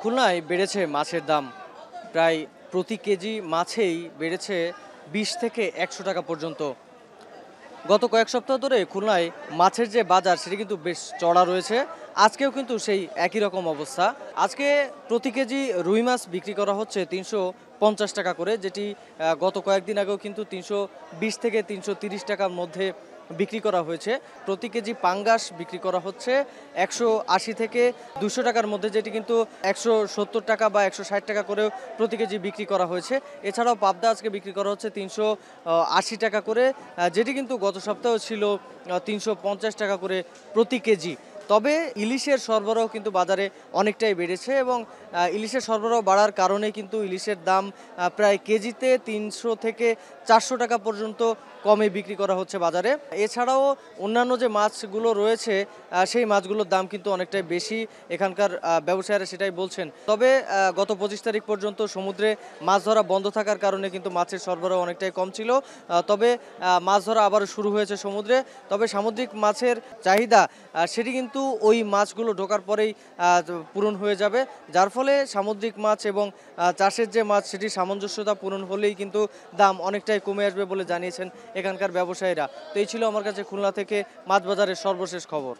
খুলনায় বেড়েছে মাছের দাম। প্রায় প্রতি কেজি মাছেই বেড়েছে ২০ থেকে ১০০ টাকা পর্যন্ত। গত কয়েক সপ্তাহ ধরে খুলনায় মাছের যে বাজার সেটি কিন্তু বেশ চড়া রয়েছে। আজকেও কিন্তু সেই একই রকম অবস্থা। আজকে প্রতি কেজি রুই মাছ বিক্রি করা হচ্ছে ৩৫০ টাকা করে, যেটি গত কয়েকদিন আগেও কিন্তু ৩২০ থেকে ৩৩০ টাকার মধ্যে বিক্রি করা হয়েছে। প্রতি কেজি পাঙ্গাস বিক্রি করা হচ্ছে ১৮০ থেকে ২০০ টাকার মধ্যে, যেটি কিন্তু ১৭০ টাকা বা ১৬০ টাকা করেও প্রতি কেজি বিক্রি করা হয়েছে। এছাড়াও পাবদা আজকে বিক্রি করা হচ্ছে ৩৮০ টাকা করে, যেটি কিন্তু গত সপ্তাহেও ছিল ৩৫০ টাকা করে প্রতি কেজি। তবে ইলিশের সরবরাহ কিন্তু বাজারে অনেকটাই বেড়েছে এবং ইলিশের সরবরাহ বাড়ার কারণে কিন্তু ইলিশের দাম প্রায় কেজিতে ৩০০ থেকে ৪০০ টাকা পর্যন্ত কমে বিক্রি করা হচ্ছে বাজারে। এছাড়াও অন্যান্য যে মাছগুলো রয়েছে সেই মাছগুলোর দাম কিন্তু অনেকটাই বেশি, এখানকার ব্যবসায়ীরা সেটাই বলছেন। তবে গত ২৫ তারিখ পর্যন্ত সমুদ্রে মাছ ধরা বন্ধ থাকার কারণে কিন্তু মাছের সরবরাহ অনেকটাই কম ছিল। তবে মাছ ধরা আবারও শুরু হয়েছে সমুদ্রে। তবে সামুদ্রিক মাছের চাহিদা সেটি কিন্তু ওই মাছগুলো ঢোকার পরেই পূরণ হয়ে যাবে। যার ফলে সামুদ্রিক মাছ এবং চাষের যে মাছ সেটির সামঞ্জস্যতা পূরণ হলেই কিন্তু দাম অনেকটাই কমে আসবে বলে জানিয়েছেন এখানকার ব্যবসায়ীরা। তো এই ছিল আমার কাছে খুলনা থেকে মাছ বাজারের সর্বশেষ খবর।